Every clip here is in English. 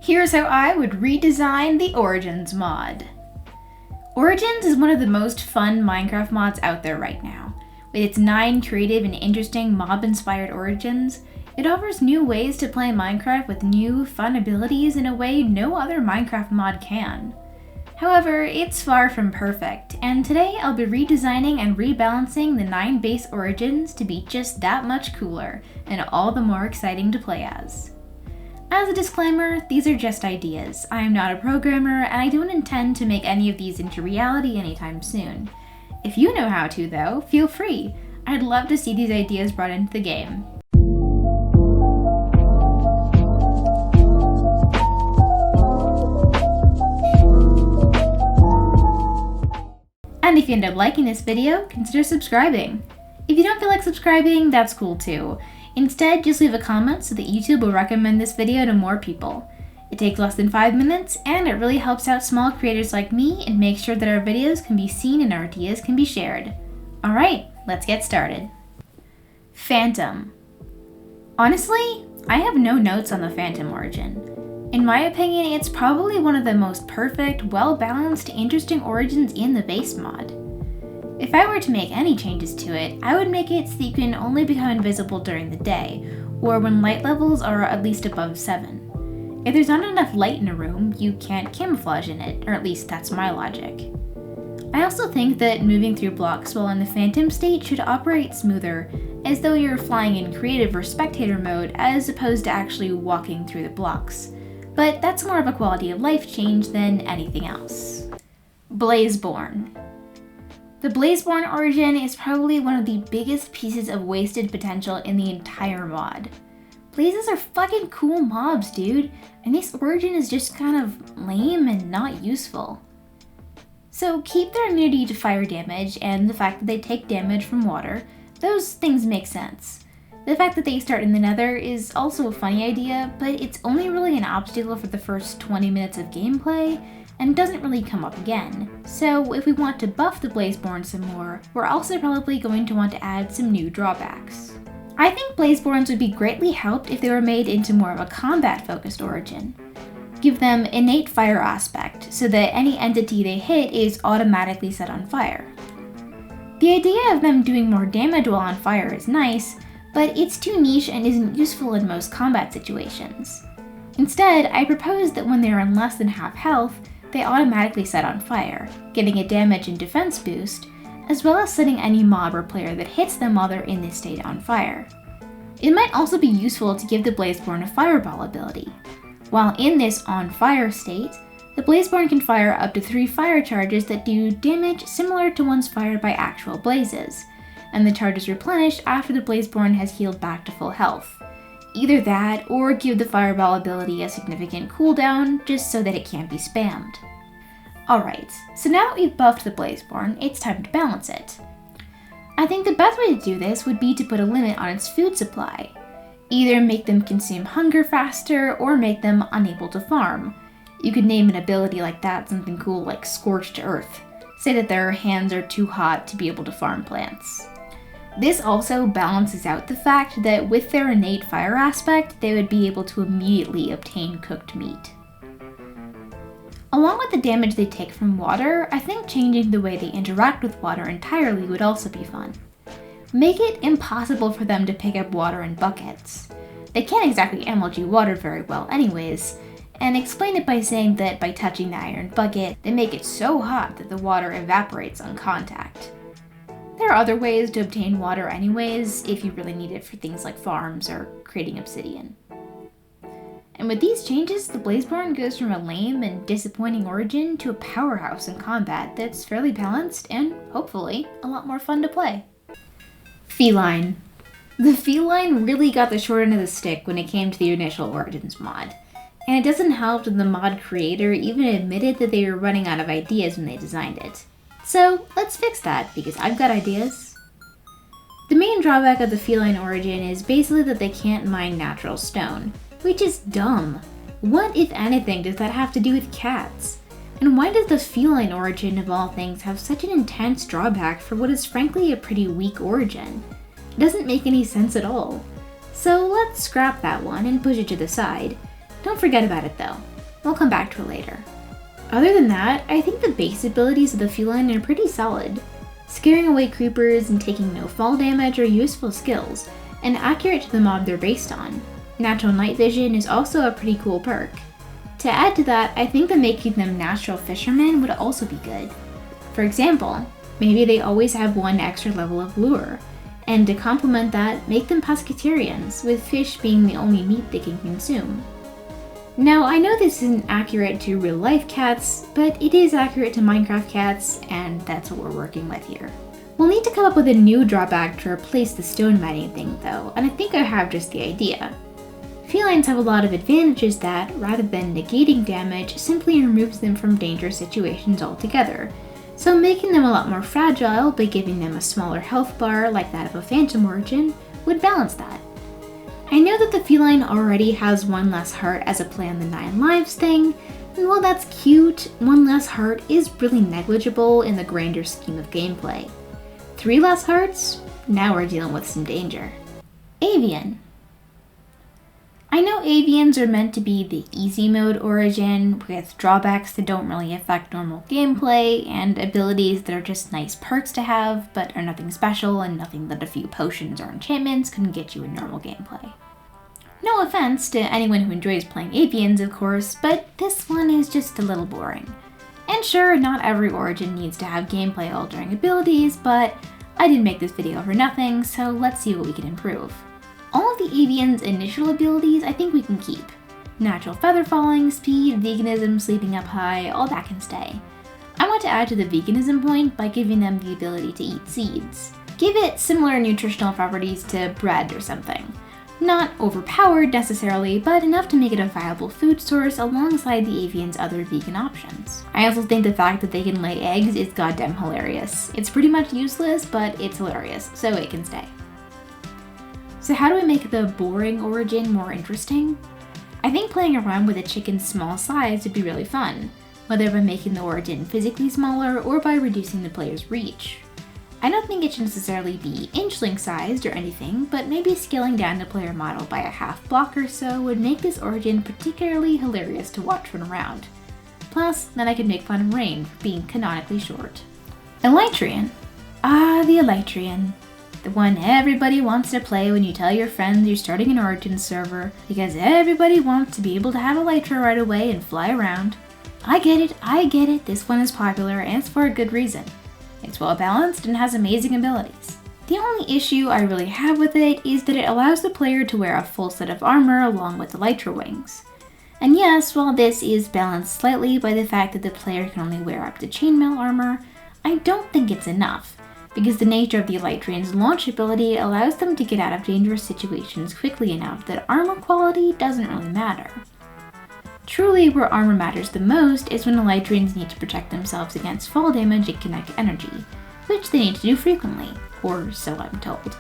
Here's how I would redesign the Origins mod. Origins is one of the most fun Minecraft mods out there right now. With its 9 creative and interesting mob-inspired origins, it offers new ways to play Minecraft with new, fun abilities in a way no other Minecraft mod can. However, it's far from perfect, and today I'll be redesigning and rebalancing the 9 base origins to be just that much cooler, and all the more exciting to play as. As a disclaimer, these are just ideas. I am not a programmer, and I don't intend to make any of these into reality anytime soon. If you know how to, though, feel free. I'd love to see these ideas brought into the game. And if you end up liking this video, consider subscribing. If you don't feel like subscribing, that's cool too. Instead, just leave a comment so that YouTube will recommend this video to more people. It takes less than 5 minutes, and it really helps out small creators like me and makes sure that our videos can be seen and our ideas can be shared. Alright, let's get started. Phantom. Honestly, I have no notes on the Phantom origin. In my opinion, it's probably one of the most perfect, well-balanced, interesting origins in the base mod. If I were to make any changes to it, I would make it so that you can only become invisible during the day, or when light levels are at least above 7. If there's not enough light in a room, you can't camouflage in it, or at least that's my logic. I also think that moving through blocks while in the Phantom state should operate smoother, as though you're flying in creative or spectator mode as opposed to actually walking through the blocks. But that's more of a quality of life change than anything else. Blazeborn. The Blazeborn origin is probably one of the biggest pieces of wasted potential in the entire mod. Blazes are fucking cool mobs, dude, and this origin is just kind of lame and not useful. So keep their immunity to fire damage and the fact that they take damage from water, those things make sense. The fact that they start in the Nether is also a funny idea, but it's only really an obstacle for the first 20 minutes of gameplay, and doesn't really come up again. So if we want to buff the Blazeborn some more, we're also probably going to want to add some new drawbacks. I think Blazeborns would be greatly helped if they were made into more of a combat-focused origin. Give them innate fire aspect, so that any entity they hit is automatically set on fire. The idea of them doing more damage while on fire is nice, but it's too niche and isn't useful in most combat situations. Instead, I propose that when they are in less than half health, they automatically set on fire, getting a damage and defense boost, as well as setting any mob or player that hits them while they're in this state on fire. It might also be useful to give the Blazeborn a fireball ability. While in this on fire state, the Blazeborn can fire up to 3 fire charges that do damage similar to ones fired by actual blazes, and the charges replenish after the Blazeborn has healed back to full health. Either that, or give the fireball ability a significant cooldown, just so that it can't be spammed. Alright, so now that we've buffed the Blazeborn, it's time to balance it. I think the best way to do this would be to put a limit on its food supply. Either make them consume hunger faster, or make them unable to farm. You could name an ability like that something cool like Scorched Earth. Say that their hands are too hot to be able to farm plants. This also balances out the fact that with their innate fire aspect, they would be able to immediately obtain cooked meat. Along with the damage they take from water, I think changing the way they interact with water entirely would also be fun. Make it impossible for them to pick up water in buckets. They can't exactly MLG water very well anyways, and explain it by saying that by touching the iron bucket, they make it so hot that the water evaporates on contact. There are other ways to obtain water anyways, if you really need it for things like farms or creating obsidian. And with these changes, the Blazeborn goes from a lame and disappointing origin to a powerhouse in combat that's fairly balanced and, hopefully, a lot more fun to play. Feline. The Feline really got the short end of the stick when it came to the initial Origins mod. And it doesn't help that the mod creator even admitted that they were running out of ideas when they designed it. So let's fix that, because I've got ideas. The main drawback of the Feline origin is basically that they can't mine natural stone, which is dumb. What, if anything, does that have to do with cats? And why does the Feline origin of all things have such an intense drawback for what is frankly a pretty weak origin? It doesn't make any sense at all. So let's scrap that one and push it to the side. Don't forget about it though. We'll come back to it later. Other than that, I think the base abilities of the feline are pretty solid. Scaring away creepers and taking no fall damage are useful skills, and accurate to the mob they're based on. Natural night vision is also a pretty cool perk. To add to that, I think that making them natural fishermen would also be good. For example, maybe they always have one extra level of lure, and to complement that, make them pescatarians, with fish being the only meat they can consume. Now, I know this isn't accurate to real-life cats, but it is accurate to Minecraft cats, and that's what we're working with here. We'll need to come up with a new drawback to replace the stone mining thing though, and I think I have just the idea. Felines have a lot of advantages that, rather than negating damage, simply removes them from dangerous situations altogether, so making them a lot more fragile by giving them a smaller health bar like that of a phantom origin would balance that. I know that the feline already has one less heart as a play on the 9 lives thing, and while that's cute, one less heart is really negligible in the grander scheme of gameplay. 3 less hearts? Now we're dealing with some danger. Avian. I know avians are meant to be the easy mode origin, with drawbacks that don't really affect normal gameplay, and abilities that are just nice perks to have, but are nothing special and nothing that a few potions or enchantments can get you in normal gameplay. No offense to anyone who enjoys playing avians, of course, but this one is just a little boring. And sure, not every origin needs to have gameplay-altering abilities, but I didn't make this video for nothing, so let's see what we can improve. All of the avian's initial abilities I think we can keep. Natural feather falling, speed, veganism, sleeping up high, all that can stay. I want to add to the veganism point by giving them the ability to eat seeds. Give it similar nutritional properties to bread or something. Not overpowered necessarily, but enough to make it a viable food source alongside the avian's other vegan options. I also think the fact that they can lay eggs is goddamn hilarious. It's pretty much useless, but it's hilarious, so it can stay. So how do we make the boring origin more interesting? I think playing around with a chicken's small size would be really fun, whether by making the origin physically smaller or by reducing the player's reach. I don't think it should necessarily be inchling sized or anything, but maybe scaling down the player model by a half block or so would make this origin particularly hilarious to watch run around. Plus, then I could make fun of Rain for being canonically short. Elytrian. Ah, the Elytrian. The one everybody wants to play when you tell your friends you're starting an Origin server, because everybody wants to be able to have Elytra right away and fly around. I get it, this one is popular and it's for a good reason. It's well balanced and has amazing abilities. The only issue I really have with it is that it allows the player to wear a full set of armor along with Elytra wings. And yes, while this is balanced slightly by the fact that the player can only wear up to chainmail armor, I don't think it's enough, because the nature of the Elytrian's launch ability allows them to get out of dangerous situations quickly enough that armor quality doesn't really matter. Truly, where armor matters the most is when Elytrians need to protect themselves against fall damage and kinetic energy, which they need to do frequently, or so I'm told.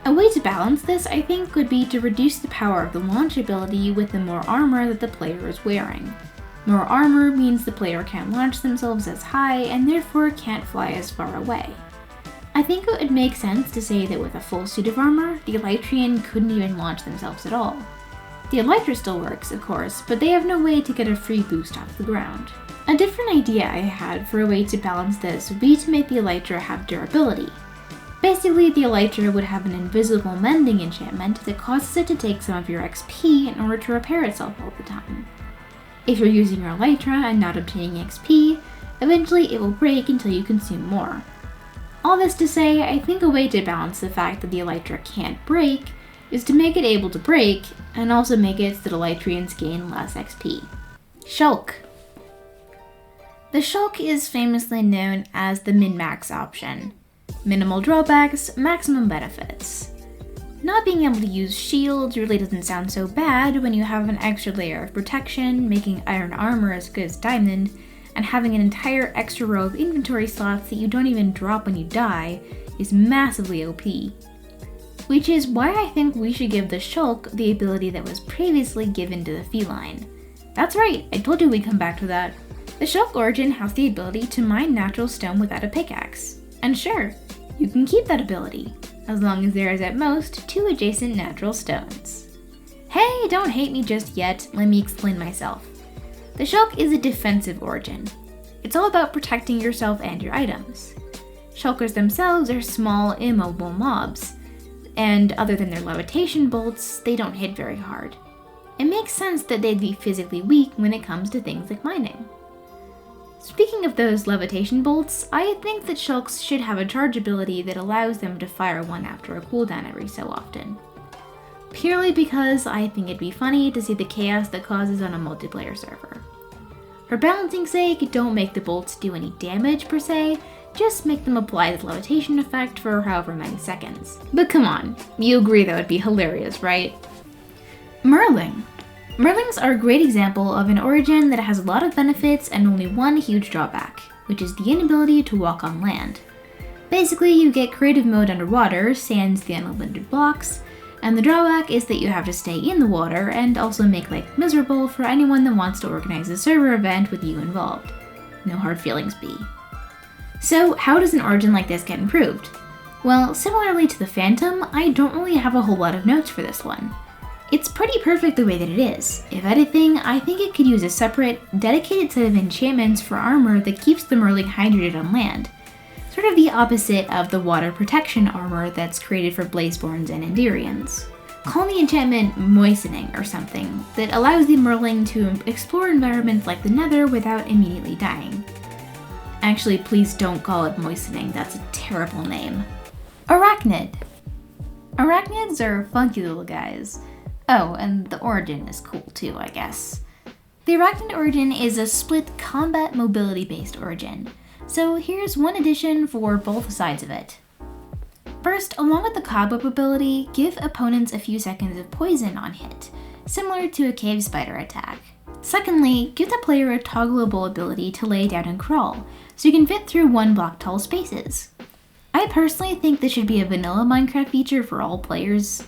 A way to balance this, I think, would be to reduce the power of the launch ability with the more armor that the player is wearing. More armor means the player can't launch themselves as high and therefore can't fly as far away. I think it would make sense to say that with a full suit of armor, the Elytrian couldn't even launch themselves at all. The Elytra still works, of course, but they have no way to get a free boost off the ground. A different idea I had for a way to balance this would be to make the Elytra have durability. Basically, the Elytra would have an invisible mending enchantment that causes it to take some of your XP in order to repair itself all the time. If you're using your Elytra and not obtaining XP, eventually it will break until you consume more. All this to say, I think a way to balance the fact that the Elytra can't break is to make it able to break, and also make it so that Elytrians gain less XP. Shulk. The Shulk is famously known as the min-max option. Minimal drawbacks, maximum benefits. Not being able to use shields really doesn't sound so bad when you have an extra layer of protection, making iron armor as good as diamond, and having an entire extra row of inventory slots that you don't even drop when you die is massively OP. Which is why I think we should give the Shulk the ability that was previously given to the Feline. That's right, I told you we'd come back to that. The Shulk origin has the ability to mine natural stone without a pickaxe. And sure, you can keep that ability, as long as there is at most 2 adjacent natural stones. Hey, don't hate me just yet, let me explain myself. The Shulk is a defensive origin. It's all about protecting yourself and your items. Shulkers themselves are small, immobile mobs, and other than their levitation bolts, they don't hit very hard. It makes sense that they'd be physically weak when it comes to things like mining. Speaking of those levitation bolts, I think that Shulks should have a charge ability that allows them to fire one after a cooldown every so often. Purely because I think it'd be funny to see the chaos that causes on a multiplayer server. For balancing sake, don't make the bolts do any damage per se, just make them apply the levitation effect for however many seconds. But come on, you agree that would be hilarious, right? Merlin. Merlins are a great example of an origin that has a lot of benefits and only one huge drawback, which is the inability to walk on land. Basically, you get creative mode underwater, sans the unlimited blocks, and the drawback is that you have to stay in the water and also make life miserable for anyone that wants to organize a server event with you involved. No hard feelings, B. So how does an origin like this get improved? Well, similarly to the Phantom, I don't really have a whole lot of notes for this one. It's pretty perfect the way that it is. If anything, I think it could use a separate, dedicated set of enchantments for armor that keeps the Merlin hydrated on land. Sort of the opposite of the water protection armor that's created for Blazeborns and Enderians. Call the enchantment Moistening or something, that allows the Merlin to explore environments like the Nether without immediately dying. Actually, please don't call it Moistening, that's a terrible name. Arachnid. Arachnids are funky little guys. Oh, and the origin is cool too, I guess. The Arachnid origin is a split combat mobility-based origin, so here's one addition for both sides of it. First, along with the cobweb ability, give opponents a few seconds of poison on hit, similar to a cave spider attack. Secondly, give the player a toggleable ability to lay down and crawl, so you can fit through 1 block tall spaces. I personally think this should be a vanilla Minecraft feature for all players,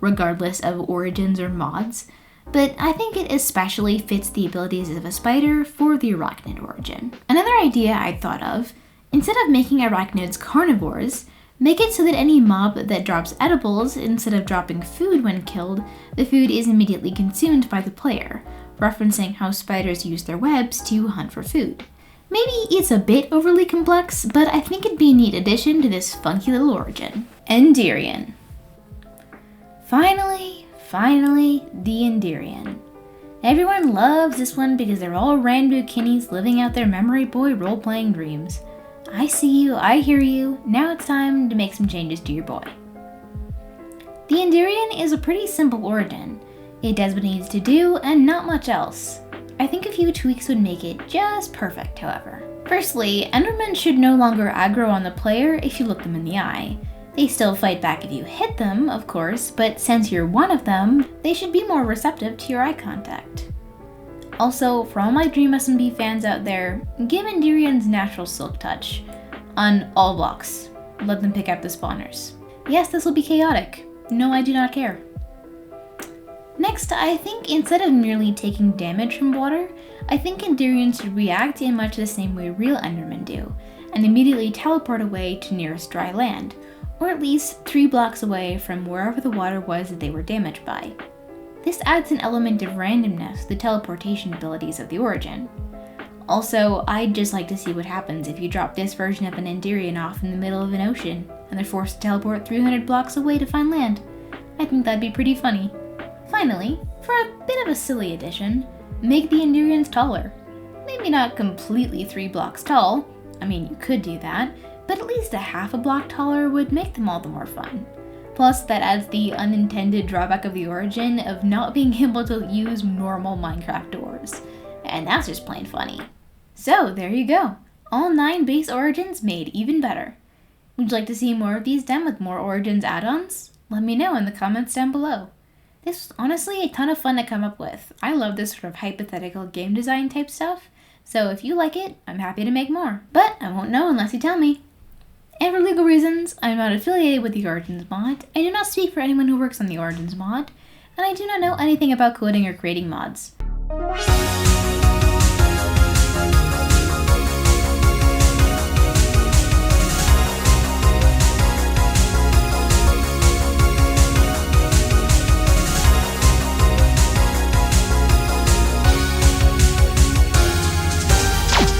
regardless of origins or mods, but I think it especially fits the abilities of a spider for the Arachnid origin. Another idea I thought of, instead of making arachnids carnivores, make it so that any mob that drops edibles, instead of dropping food when killed, the food is immediately consumed by the player, referencing how spiders use their webs to hunt for food. Maybe it's a bit overly complex, but I think it'd be a neat addition to this funky little origin. Enderian. Finally, the Enderian. Everyone loves this one because they're all random bikinis living out their memory boy role-playing dreams. I see you, I hear you, now it's time to make some changes to your boy. The Enderian is a pretty simple origin. It does what it needs to do and not much else. I think a few tweaks would make it just perfect, however. Firstly, Endermen should no longer aggro on the player if you look them in the eye. They still fight back if you hit them, of course, but since you're one of them, they should be more receptive to your eye contact. Also, for all my Dream SMB fans out there, give Enderian's natural silk touch on all blocks. Let them pick up the spawners. Yes, this will be chaotic. No, I do not care. Next, I think instead of merely taking damage from water, I think Enderian should react in much the same way real Endermen do, and immediately teleport away to nearest dry land, or at least 3 blocks away from wherever the water was that they were damaged by. This adds an element of randomness to the teleportation abilities of the origin. Also, I'd just like to see what happens if you drop this version of an Enderian off in the middle of an ocean, and they're forced to teleport 300 blocks away to find land. I think that'd be pretty funny. Finally, for a bit of a silly addition, make the Enderians taller. Maybe not completely 3 blocks tall, I mean you could do that, but at least a half a block taller would make them all the more fun. Plus, that adds the unintended drawback of the origin of not being able to use normal Minecraft doors. And that's just plain funny. So, there you go. All 9 base origins made even better. Would you like to see more of these done with more origins add-ons? Let me know in the comments down below. This was honestly a ton of fun to come up with. I love this sort of hypothetical game design type stuff, so if you like it, I'm happy to make more. But I won't know unless you tell me. And for legal reasons, I'm not affiliated with the Origins mod, I do not speak for anyone who works on the Origins mod, and I do not know anything about coding or creating mods.